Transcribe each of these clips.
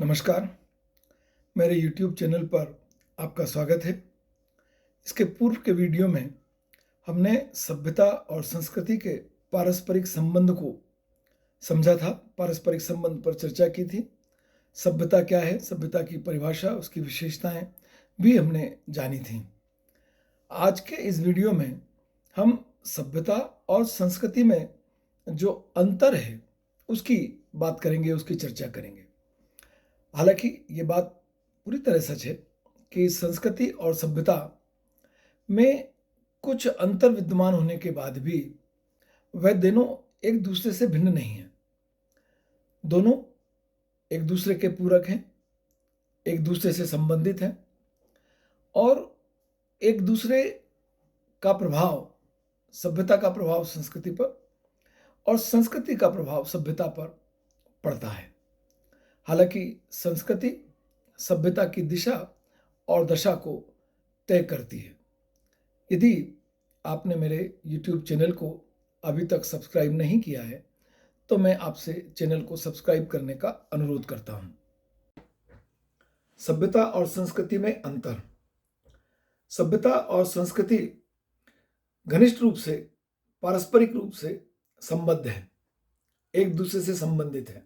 नमस्कार, मेरे YouTube channel पर आपका स्वागत है। इसके पूर्व के वीडियो में हमने सभ्यता और संस्कृति के पारस्परिक संबंध को समझा था, पारस्परिक संबंध पर चर्चा की थी। सभ्यता क्या है, सभ्यता की परिभाषा, उसकी विशेषताएं भी हमने जानी थी। आज के इस वीडियो में हम सभ्यता और संस्कृति में जो अंतर है, उसकी बात करेंगे, उसकी चर्चा करेंगे। हालांकि ये बात पूरी तरह सच है कि संस्कृति और सभ्यता में कुछ अंतर विद्यमान होने के बाद भी वह दोनों एक दूसरे से भिन्न नहीं हैं। दोनों एक दूसरे के पूरक हैं, एक दूसरे से संबंधित हैं और एक दूसरे का प्रभाव, सभ्यता का प्रभाव संस्कृति पर और संस्कृति का प्रभाव सभ्यता पर पड़ता है। हालांकि संस्कृति सभ्यता की दिशा और दशा को तय करती है। यदि आपने मेरे YouTube चैनल को अभी तक सब्सक्राइब नहीं किया है तो मैं आपसे चैनल को सब्सक्राइब करने का अनुरोध करता हूं। सभ्यता और संस्कृति में अंतर। सभ्यता और संस्कृति घनिष्ठ रूप से, पारस्परिक रूप से संबद्ध है, एक दूसरे से संबंधित है,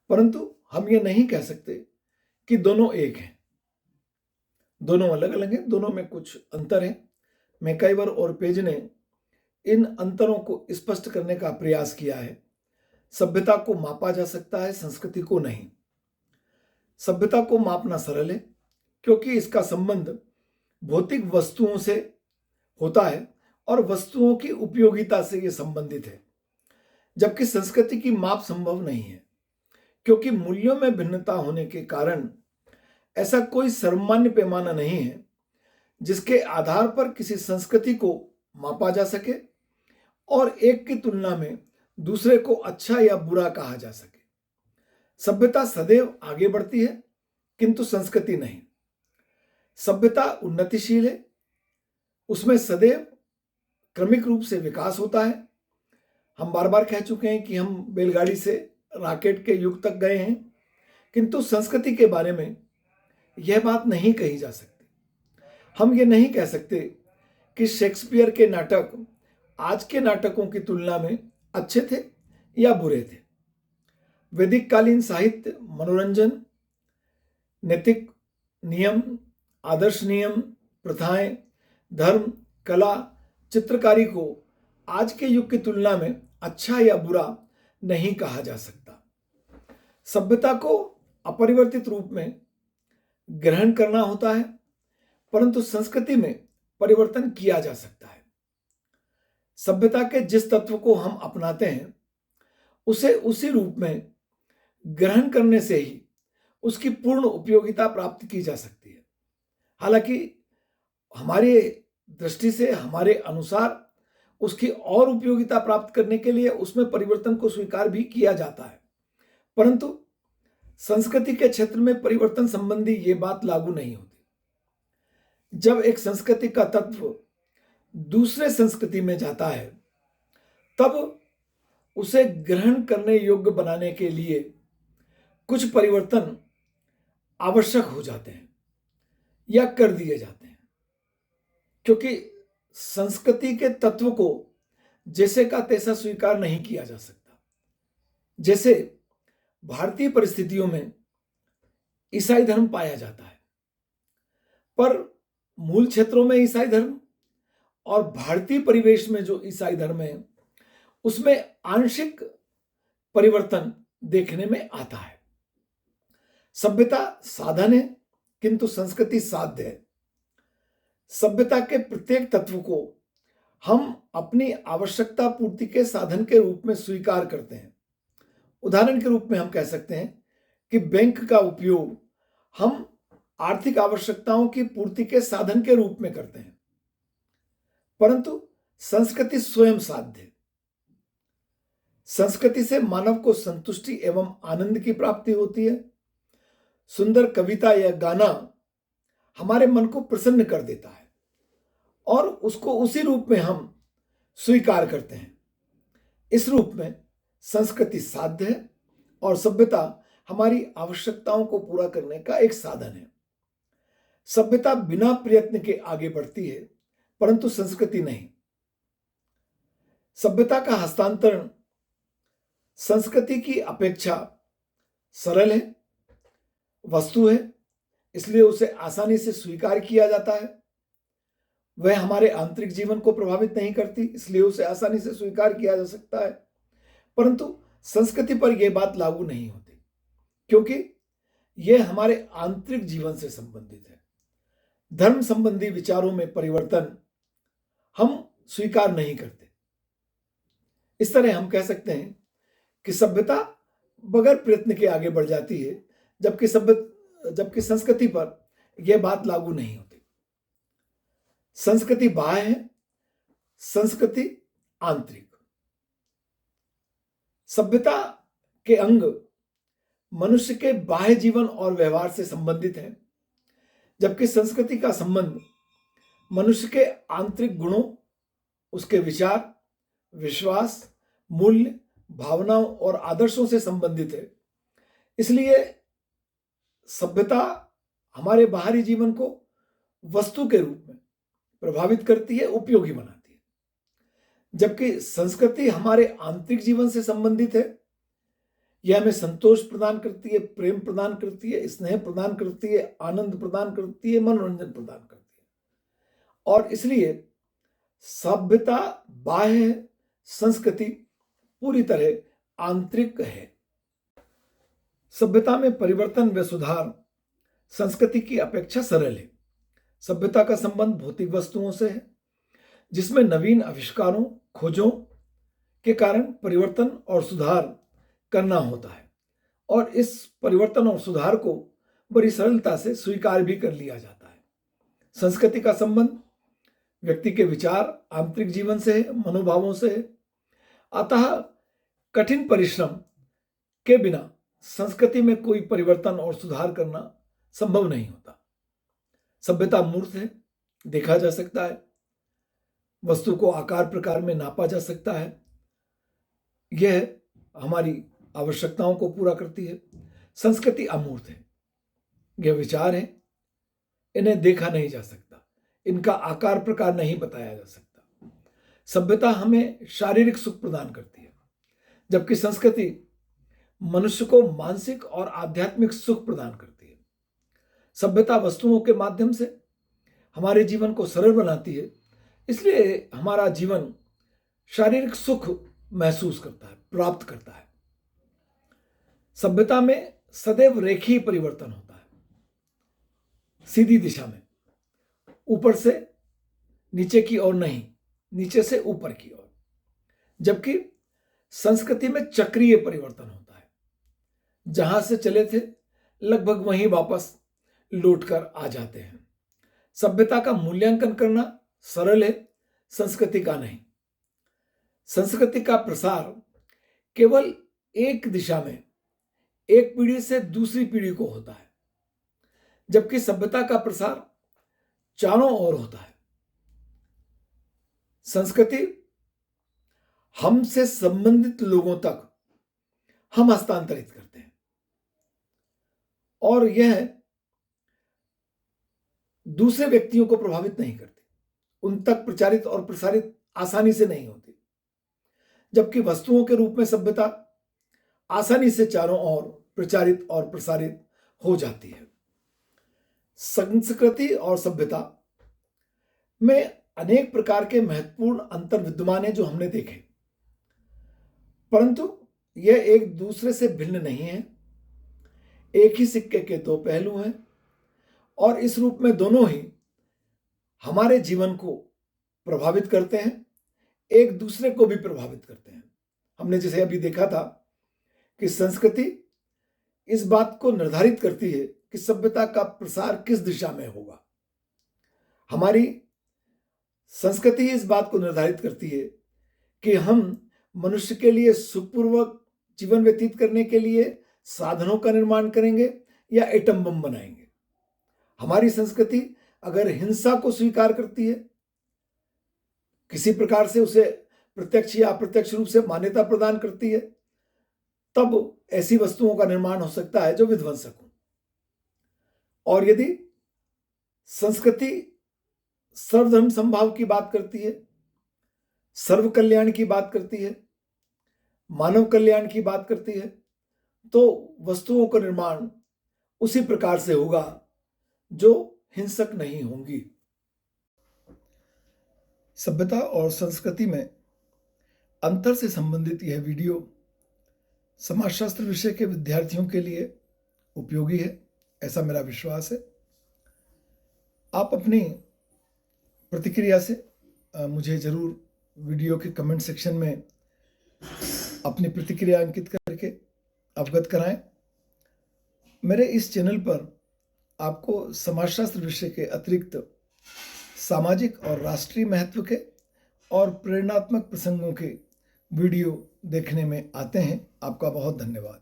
परंतु हम ये नहीं कह सकते कि दोनों एक हैं। दोनों अलग अलग हैं, दोनों में कुछ अंतर है। मैकाइवर और पेज ने इन अंतरों को स्पष्ट करने का प्रयास किया है। सभ्यता को मापा जा सकता है, संस्कृति को नहीं। सभ्यता को मापना सरल है क्योंकि इसका संबंध भौतिक वस्तुओं से होता है और वस्तुओं की उपयोगिता से यह संबंधित है, जबकि संस्कृति की माप संभव नहीं है क्योंकि मूल्यों में भिन्नता होने के कारण ऐसा कोई सर्वमान्य पैमाना नहीं है जिसके आधार पर किसी संस्कृति को मापा जा सके और एक की तुलना में दूसरे को अच्छा या बुरा कहा जा सके। सभ्यता सदैव आगे बढ़ती है किंतु संस्कृति नहीं। सभ्यता उन्नतिशील है, उसमें सदैव क्रमिक रूप से विकास होता है। हम बार बार कह चुके हैं कि हम बैलगाड़ी से रॉकेट के युग तक गए हैं, किंतु संस्कृति के बारे में यह बात नहीं कही जा सकती। हम ये नहीं कह सकते कि शेक्सपियर के नाटक आज के नाटकों की तुलना में अच्छे थे या बुरे थे। वैदिक कालीन साहित्य, मनोरंजन, नैतिक नियम, आदर्श नियम, प्रथाएं, धर्म, कला, चित्रकारी को आज के युग की तुलना में अच्छा या बुरा नहीं कहा जा सकता। सभ्यता को अपरिवर्तित रूप में ग्रहण करना होता है, परंतु संस्कृति में परिवर्तन किया जा सकता है। सभ्यता के जिस तत्व को हम अपनाते हैं उसे उसी रूप में ग्रहण करने से ही उसकी पूर्ण उपयोगिता प्राप्त की जा सकती है। हालांकि हमारी दृष्टि से, हमारे अनुसार उसकी और उपयोगिता प्राप्त करने के लिए उसमें परिवर्तन को स्वीकार भी किया जाता है, परंतु संस्कृति के क्षेत्र में परिवर्तन संबंधी ये बात लागू नहीं होती। जब एक संस्कृति का तत्व दूसरे संस्कृति में जाता है तब उसे ग्रहण करने योग्य बनाने के लिए कुछ परिवर्तन आवश्यक हो जाते हैं या कर दिए जाते हैं, क्योंकि संस्कृति के तत्व को जैसे का तैसा स्वीकार नहीं किया जा सकता। जैसे भारतीय परिस्थितियों में ईसाई धर्म पाया जाता है, पर मूल क्षेत्रों में ईसाई धर्म और भारतीय परिवेश में जो ईसाई धर्म है उसमें आंशिक परिवर्तन देखने में आता है। सभ्यता साधन है किंतु संस्कृति साध्य है। सभ्यता के प्रत्येक तत्व को हम अपनी आवश्यकता पूर्ति के साधन के रूप में स्वीकार करते हैं। उदाहरण के रूप में हम कह सकते हैं कि बैंक का उपयोग हम आर्थिक आवश्यकताओं की पूर्ति के साधन के रूप में करते हैं, परंतु संस्कृति स्वयं साध्य है। संस्कृति से मानव को संतुष्टि एवं आनंद की प्राप्ति होती है। सुंदर कविता या गाना हमारे मन को प्रसन्न कर देता है और उसको उसी रूप में हम स्वीकार करते हैं। इस रूप में संस्कृति साध्य है और सभ्यता हमारी आवश्यकताओं को पूरा करने का एक साधन है। सभ्यता बिना प्रयत्न के आगे बढ़ती है, परंतु संस्कृति नहीं। सभ्यता का हस्तांतरण संस्कृति की अपेक्षा सरल है, वस्तु है, इसलिए उसे आसानी से स्वीकार किया जाता है। वह हमारे आंतरिक जीवन को प्रभावित नहीं करती, इसलिए उसे आसानी से स्वीकार किया जा सकता है। परंतु संस्कृति पर यह बात लागू नहीं होती, क्योंकि यह हमारे आंतरिक जीवन से संबंधित है। धर्म संबंधी विचारों में परिवर्तन हम स्वीकार नहीं करते। इस तरह हम कह सकते हैं कि सभ्यता बगैर प्रयत्न के आगे बढ़ जाती है, जबकि संस्कृति पर यह बात लागू नहीं होती। संस्कृति बाह्य है, संस्कृति आंतरिक। सभ्यता के अंग मनुष्य के बाह्य जीवन और व्यवहार से संबंधित है, जबकि संस्कृति का संबंध मनुष्य के आंतरिक गुणों, उसके विचार, विश्वास, मूल्य, भावनाओं और आदर्शों से संबंधित है। इसलिए सभ्यता हमारे बाहरी जीवन को वस्तु के रूप में प्रभावित करती है, उपयोगी बनाती है, जबकि संस्कृति हमारे आंतरिक जीवन से संबंधित है। यह हमें संतोष प्रदान करती है, प्रेम प्रदान करती है, स्नेह प्रदान करती है, आनंद प्रदान करती है, मनोरंजन प्रदान करती है। और इसलिए सभ्यता बाह्य है, संस्कृति पूरी तरह आंतरिक है। सभ्यता में परिवर्तन व सुधार संस्कृति की अपेक्षा सरल है। सभ्यता का संबंध भौतिक वस्तुओं से है, जिसमें नवीन आविष्कारों, खोजों के कारण परिवर्तन और सुधार करना होता है, और इस परिवर्तन और सुधार को बड़ी सरलता से स्वीकार भी कर लिया जाता है। संस्कृति का संबंध व्यक्ति के विचार, आंतरिक जीवन से है, मनोभावों से है। अतः कठिन परिश्रम के बिना संस्कृति में कोई परिवर्तन और सुधार करना संभव नहीं होता। सभ्यता मूर्त है, देखा जा सकता है, वस्तु को आकार प्रकार में नापा जा सकता है, यह हमारी आवश्यकताओं को पूरा करती है। संस्कृति अमूर्त है, यह विचार है, इन्हें देखा नहीं जा सकता, इनका आकार प्रकार नहीं बताया जा सकता। सभ्यता हमें शारीरिक सुख प्रदान करती है, जबकि संस्कृति मनुष्य को मानसिक और आध्यात्मिक सुख प्रदान करती है। सभ्यता वस्तुओं के माध्यम से हमारे जीवन को सरल बनाती है, इसलिए हमारा जीवन शारीरिक सुख महसूस करता है, प्राप्त करता है। सभ्यता में सदैव रेखीय परिवर्तन होता है, सीधी दिशा में, ऊपर से नीचे की ओर नहीं, नीचे से ऊपर की ओर, जबकि संस्कृति में चक्रीय परिवर्तन होता है, जहां से चले थे लगभग वहीं वापस लौटकर आ जाते हैं। सभ्यता का मूल्यांकन करना सरल है, संस्कृति का नहीं। संस्कृति का प्रसार केवल एक दिशा में, एक पीढ़ी से दूसरी पीढ़ी को होता है, जबकि सभ्यता का प्रसार चारों ओर होता है। संस्कृति हमसे संबंधित लोगों तक हम हस्तांतरित करते हैं, और यह दूसरे व्यक्तियों को प्रभावित नहीं करती, उन तक प्रचारित और प्रसारित आसानी से नहीं होती, जबकि वस्तुओं के रूप में सभ्यता आसानी से चारों ओर प्रचारित और प्रसारित हो जाती है। संस्कृति और सभ्यता में अनेक प्रकार के महत्वपूर्ण अंतर विद्यमान हैं जो हमने देखे, परंतु यह एक दूसरे से भिन्न नहीं है। एक ही सिक्के के दो पहलू हैं, और इस रूप में दोनों ही हमारे जीवन को प्रभावित करते हैं, एक दूसरे को भी प्रभावित करते हैं। हमने जैसे अभी देखा था कि संस्कृति इस बात को निर्धारित करती है कि सभ्यता का प्रसार किस दिशा में होगा। हमारी संस्कृति इस बात को निर्धारित करती है कि हम मनुष्य के लिए सुखपूर्वक जीवन व्यतीत करने के लिए साधनों का निर्माण करेंगे या एटम बम बनाएंगे। हमारी संस्कृति अगर हिंसा को स्वीकार करती है, किसी प्रकार से उसे प्रत्यक्ष या अप्रत्यक्ष रूप से मान्यता प्रदान करती है, तब ऐसी वस्तुओं का निर्माण हो सकता है जो विध्वंसक हो। और यदि संस्कृति सर्वधर्म समभाव की बात करती है, सर्व कल्याण की बात करती है, मानव कल्याण की बात करती है, तो वस्तुओं का निर्माण उसी प्रकार से होगा जो हिंसक नहीं होंगी। सभ्यता और संस्कृति में अंतर से संबंधित यह वीडियो समाजशास्त्र विषय के विद्यार्थियों के लिए उपयोगी है, ऐसा मेरा विश्वास है। आप अपनी प्रतिक्रिया से मुझे जरूर वीडियो के कमेंट सेक्शन में अपनी प्रतिक्रिया अंकित करके अवगत कराएं। मेरे इस चैनल पर आपको समाजशास्त्र विषय के अतिरिक्त सामाजिक और राष्ट्रीय महत्व के और प्रेरणात्मक प्रसंगों के वीडियो देखने में आते हैं। आपका बहुत धन्यवाद।